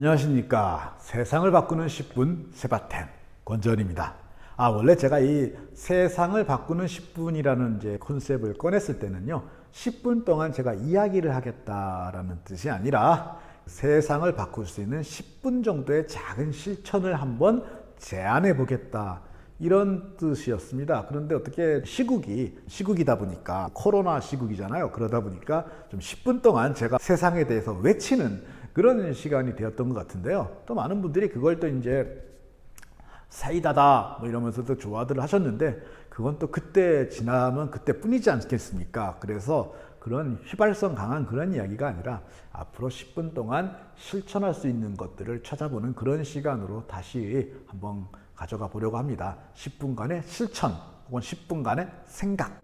안녕하십니까. 세상을 바꾸는 10분 세바템 권지현입니다. 원래 제가 이 세상을 바꾸는 10분이라는 이제 컨셉을 꺼냈을 때는요, 10분 동안 제가 이야기를 하겠다라는 뜻이 아니라 세상을 바꿀 수 있는 10분 정도의 작은 실천을 한번 제안해 보겠다, 이런 뜻이었습니다. 그런데 어떻게 시국이다 보니까, 코로나 시국이잖아요. 그러다 보니까 좀 10분 동안 제가 세상에 대해서 외치는 그런 시간이 되었던 것 같은데요. 또 많은 분들이 그걸 또 이제 사이다다 뭐 이러면서도 좋아들 하셨는데, 그건 또 그때 지나면 그때뿐이지 않겠습니까? 그래서 그런 휘발성 강한 그런 이야기가 아니라 앞으로 10분 동안 실천할 수 있는 것들을 찾아보는 그런 시간으로 다시 한번 가져가 보려고 합니다. 10분간의 실천 혹은 10분간의 생각.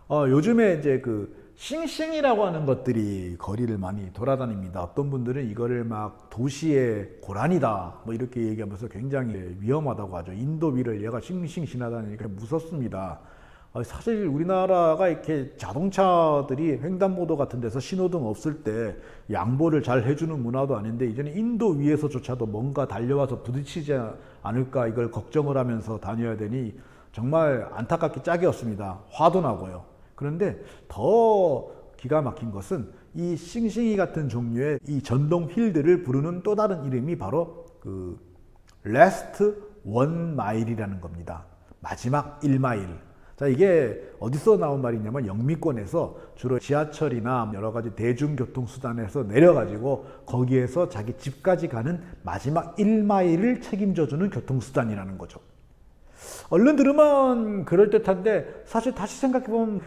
요즘에 이제 그 싱싱이라고 하는 것들이 거리를 많이 돌아다닙니다. 어떤 분들은 이거를 막 도시의 고란이다 뭐 이렇게 얘기하면서 굉장히 위험하다고 하죠. 인도 위를 얘가 싱싱 지나다니니까 무섭습니다. 사실 우리나라가 이렇게 자동차들이 횡단보도 같은 데서 신호등 없을 때 양보를 잘 해주는 문화도 아닌데, 이제는 인도 위에서조차도 뭔가 달려와서 부딪히지 않을까 이걸 걱정을 하면서 다녀야 되니 정말 안타깝게 짝이 없습니다. 화도 나고요. 그런데 더 기가 막힌 것은 이 싱싱이 같은 종류의 이 전동 휠들을 부르는 또 다른 이름이 바로 그 Last 1마일이라는 겁니다. 마지막 1마일. 자, 이게 어디서 나온 말이냐면 영미권에서 주로 지하철이나 여러 가지 대중교통수단에서 내려가지고 거기에서 자기 집까지 가는 마지막 1마일을 책임져주는 교통수단이라는 거죠. 얼른 들으면 그럴듯한데, 사실 다시 생각해보면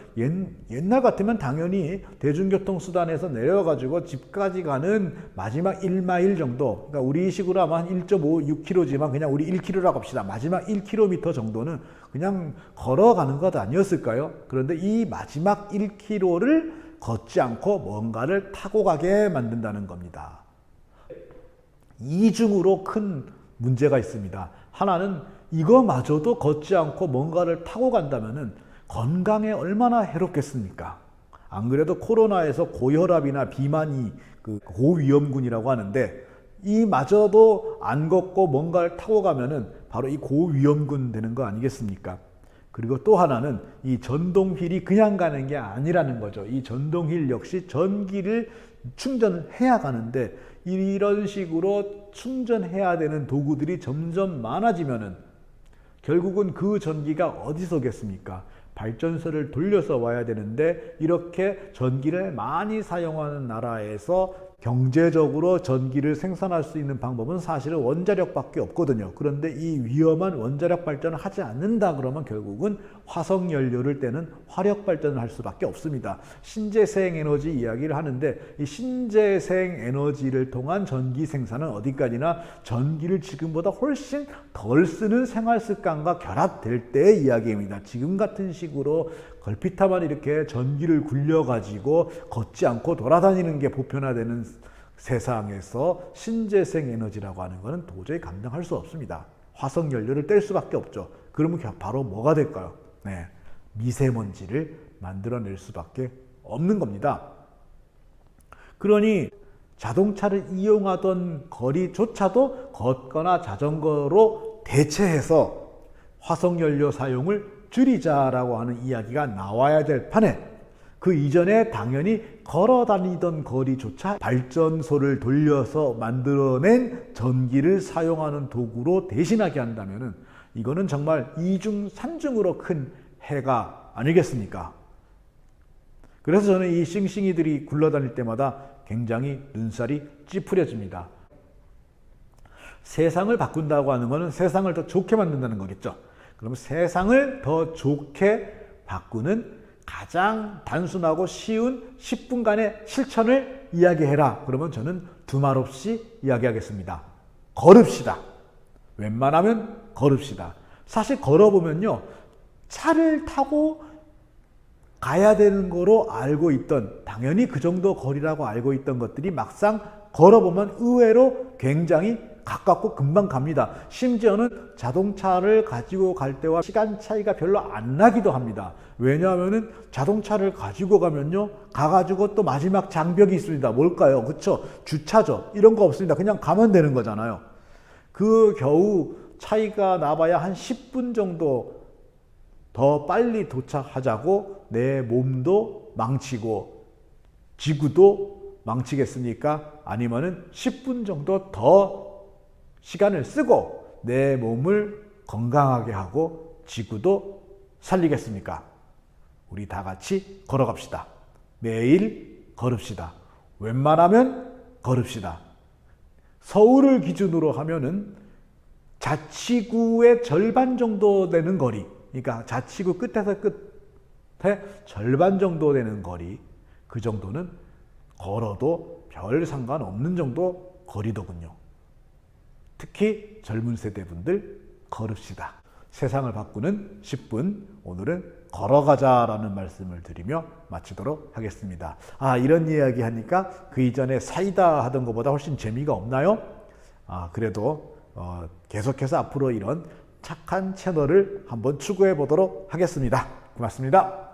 옛날 같으면 당연히 대중교통수단에서 내려가지고 집까지 가는 마지막 1마일 정도, 그러니까 우리식으로 하면 1.5, 6km지만 그냥 우리 1km라고 합시다. 마지막 1km 정도는 그냥 걸어가는 것 아니었을까요? 그런데 이 마지막 1km를 걷지 않고 뭔가를 타고 가게 만든다는 겁니다. 이중으로 큰 문제가 있습니다. 하나는 이거마저도 걷지 않고 뭔가를 타고 간다면은 건강에 얼마나 해롭겠습니까? 안 그래도 코로나에서 고혈압이나 비만이 그 고위험군이라고 하는데, 이마저도 안 걷고 뭔가를 타고 가면은 바로 이 고위험군 되는 거 아니겠습니까? 그리고 또 하나는 이 전동휠이 그냥 가는 게 아니라는 거죠. 이 전동휠 역시 전기를 충전을 해야 가는데, 이런 식으로 충전해야 되는 도구들이 점점 많아지면은 결국은 그 전기가 어디서 오겠습니까? 발전소를 돌려서 와야 되는데, 이렇게 전기를 많이 사용하는 나라에서 경제적으로 전기를 생산할 수 있는 방법은 사실은 원자력밖에 없거든요. 그런데 이 위험한 원자력 발전을 하지 않는다 그러면 결국은 화석연료를 떼는 화력 발전을 할 수밖에 없습니다. 신재생 에너지 이야기를 하는데, 이 신재생 에너지를 통한 전기 생산은 어디까지나 전기를 지금보다 훨씬 덜 쓰는 생활 습관과 결합될 때의 이야기입니다. 지금 같은 식으로 걸핏하면 이렇게 전기를 굴려가지고 걷지 않고 돌아다니는 게 보편화되는 세상에서 신재생 에너지라고 하는 것은 도저히 감당할 수 없습니다. 화석연료를 뗄 수밖에 없죠. 그러면 바로 뭐가 될까요? 네, 미세먼지를 만들어낼 수밖에 없는 겁니다. 그러니 자동차를 이용하던 거리조차도 걷거나 자전거로 대체해서 화석연료 사용을 줄이자라고 하는 이야기가 나와야 될 판에, 그 이전에 당연히 걸어 다니던 거리조차 발전소를 돌려서 만들어낸 전기를 사용하는 도구로 대신하게 한다면은 이거는 정말 이중 삼중으로 큰 해가 아니겠습니까? 그래서 저는 이 싱싱이들이 굴러다닐 때마다 굉장히 눈살이 찌푸려집니다. 세상을 바꾼다고 하는 것은 세상을 더 좋게 만든다는 거겠죠. 그럼 세상을 더 좋게 바꾸는 가장 단순하고 쉬운 10분간의 실천을 이야기해라. 그러면 저는 두말 없이 이야기하겠습니다. 걸읍시다. 웬만하면 걸읍시다. 사실 걸어보면요, 차를 타고 가야 되는 거로 알고 있던, 당연히 그 정도 거리라고 알고 있던 것들이 막상 걸어보면 의외로 굉장히 가깝고 금방 갑니다. 심지어는 자동차를 가지고 갈 때와 시간 차이가 별로 안 나기도 합니다. 왜냐하면은 자동차를 가지고 가면요, 가가지고 또 마지막 장벽이 있습니다. 뭘까요? 그쵸? 주차죠. 이런 거 없습니다. 그냥 가면 되는 거잖아요. 그 겨우 차이가 나봐야 한 10분 정도 더 빨리 도착하자고 내 몸도 망치고 지구도 망치겠습니까? 아니면은 10분 정도 더 시간을 쓰고 내 몸을 건강하게 하고 지구도 살리겠습니까? 우리 다 같이 걸어갑시다. 매일 걸읍시다. 웬만하면 걸읍시다. 서울을 기준으로 하면은 자치구의 절반 정도 되는 거리, 그러니까 자치구 끝에서 끝에 절반 정도 되는 거리, 그 정도는 걸어도 별 상관없는 정도 거리더군요. 특히 젊은 세대분들 걸읍시다. 세상을 바꾸는 10분, 오늘은 걸어가자라는 말씀을 드리며 마치도록 하겠습니다. 이런 이야기 하니까 그 이전에 사이다 하던 것보다 훨씬 재미가 없나요? 그래도 계속해서 앞으로 이런 착한 채널을 한번 추구해 보도록 하겠습니다. 고맙습니다.